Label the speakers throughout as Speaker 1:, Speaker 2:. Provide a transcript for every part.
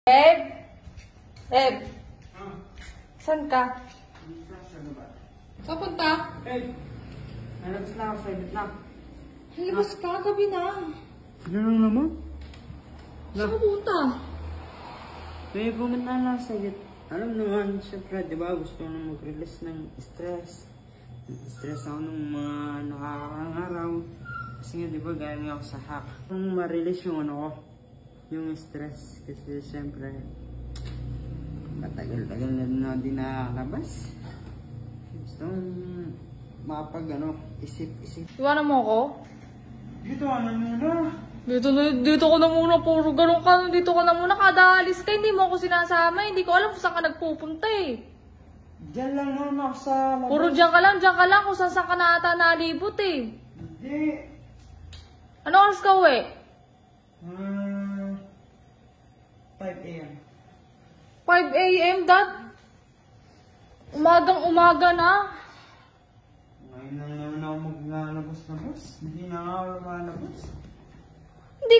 Speaker 1: Eb? Eb? Saan ka? Saan punta?
Speaker 2: Nalabas na ako sa Vietnam.
Speaker 1: Halabas ka, gabi na.
Speaker 2: Ano lang naman?
Speaker 1: Saan ka punta?
Speaker 2: May pumunta na sa Vietnam. Alam naman, syempre, di ba, gusto ko na mag-release ng stress. Stress ako nung mga nakakarang araw. Kasi nga, di ba, galing ako sa hack. Kung ma-release yung ano ko, yung stress. Kasi syempre, matagal-tagal na din nakalabas. Gusto kong makapag, isip-isip.
Speaker 1: Iwanan mo ako?
Speaker 2: Dito, ano muna?
Speaker 1: Dito ko na muna, puro ganun ka. Dito ka na muna, kada alis ka, hindi mo ako sinasama. Hindi ko alam kung saan ka nagpupunta eh.
Speaker 2: Diyan lang naman ako sa labas.
Speaker 1: Puro diyan ka lang kung saan ka na ata nalibot eh.
Speaker 2: Hindi.
Speaker 1: Ano oras ka uwi?
Speaker 2: 5 a.m.
Speaker 1: 5 a.m. Dad? Umagang-umaga na.
Speaker 2: Ngayon lang naman ako maglalabas-labas. Hindi na ako lumalabas.
Speaker 1: Hindi,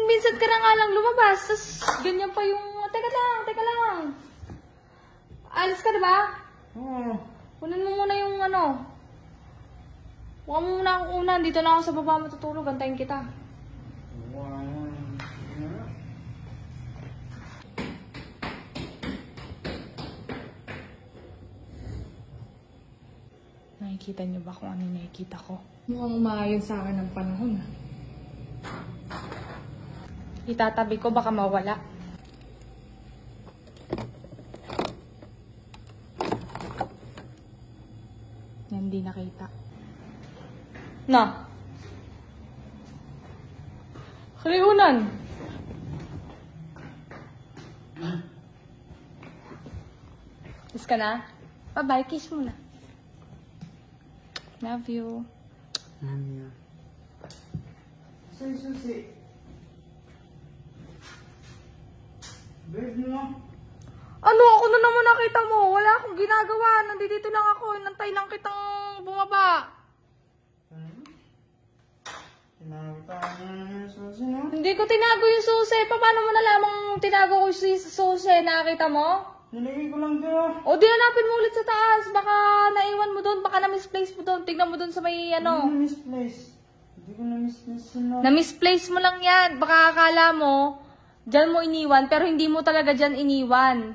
Speaker 1: minsan ka na nga lang lumabas. Tapos ganyan pa yung, teka lang. Alis ka diba?
Speaker 2: Oo.
Speaker 1: Kunin mo muna yung ano. Huwag mo muna akong unan. Dito na ako sa baba matutulog. Antayin kita.
Speaker 2: Wow.
Speaker 1: Nakikita niyo ba kung ano nakikita ko? Mukhang umaayon sa akin ng panahon. Itatabi ko, baka mawala. Yan, di nakita. Na! Kaliunan! Kiss ka na? Bye-bye, kiss muna. Love you.
Speaker 2: Ano? Susi. Bird mo.
Speaker 1: Ano? Ako na naman nakita mo. Wala akong ginagawa. Nandito lang ako. Nantay lang kitang bumaba.
Speaker 2: Tinawita mo na yung susi, no?
Speaker 1: Hindi ko tinago yung susi. Paano mo nalamang tinago ko yung susi? Nakita mo?
Speaker 2: Nilagay ko lang doon.
Speaker 1: O di hanapin mo ulit sa taas. Baka naiwan mo doon. Baka na-misplace mo doon. Tignan mo doon sa may ano.
Speaker 2: Hindi ko na-misplace. Hindi ko na-misplace na.
Speaker 1: Na-misplace mo lang yan. Baka akala mo, dyan mo iniwan. Pero hindi mo talaga dyan iniwan.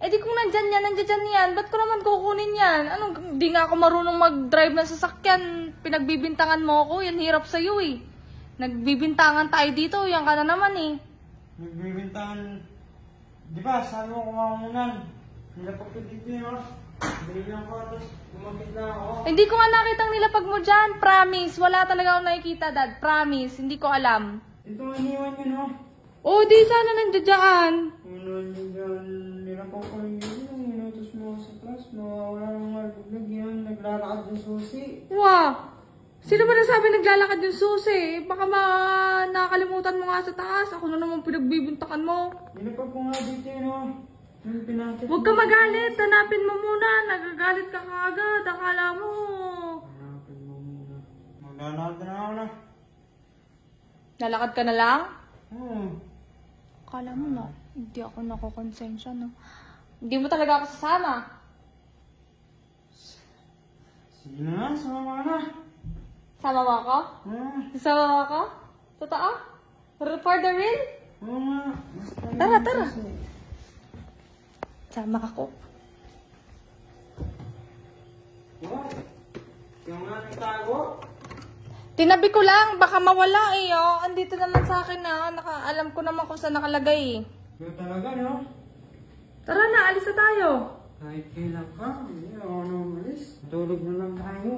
Speaker 1: Eh di kung nandyan yan, nandyan yan. Ba't ko naman kukunin yan? Anong, di nga ako marunong mag-drive ng sasakyan. Pinagbibintangan mo ako. Yan hirap sa'yo eh. Nagbibintangan tayo dito. Yan ka na naman eh.
Speaker 2: Nagbibintangan. Di ba, sabi mo kumamunan. Nilapag ko dito yun. Binigyan ko, tapos lumapit na ako.
Speaker 1: Hindi ko nga nakitang nilapag mo dyan. Promise. Wala talaga akong nakikita, Dad. Promise. Hindi ko alam.
Speaker 2: Ito ang iniwan yun, no?
Speaker 1: Oh, di sana nandiyan.
Speaker 2: Nilapag ko yung yun. Inutos mo sa class. Wala nang maraglag yan. Naglalakad yung susi.
Speaker 1: Wow. Sino ba nasabi naglalakad yung susi? Baka nakakalimutan mo nga sa taas. Ako na naman pinagbibintakan mo.
Speaker 2: Nilapag ko nga dito yun, no?
Speaker 1: Huwag ka magalit. Hanapin mo muna. Nagagalit ka kaagad. Akala mo.
Speaker 2: Hanapin mo muna. Maglalakad na ako na.
Speaker 1: Lalakad ka na lang?
Speaker 2: Akala
Speaker 1: mo na. Hindi ako nakakonsensya, no? Hindi mo talaga ako sasama.
Speaker 2: Sige na nga, sumama ka na.
Speaker 1: Sama mo ako? Sasama mo ako? Totoo? For the real?
Speaker 2: Oo nga.
Speaker 1: Tara. Sama ako.
Speaker 2: Wow. Yung nga nagtago.
Speaker 1: Tinabi ko lang. Baka mawala eh. Oh. Andito naman sa akin na. Alam ko naman kung saan nakalagay eh.
Speaker 2: Yung talaga, no?
Speaker 1: Tara na, alis na tayo.
Speaker 2: Kahit kailan ka, hindi ako na umalis. Tulog na lang tayo.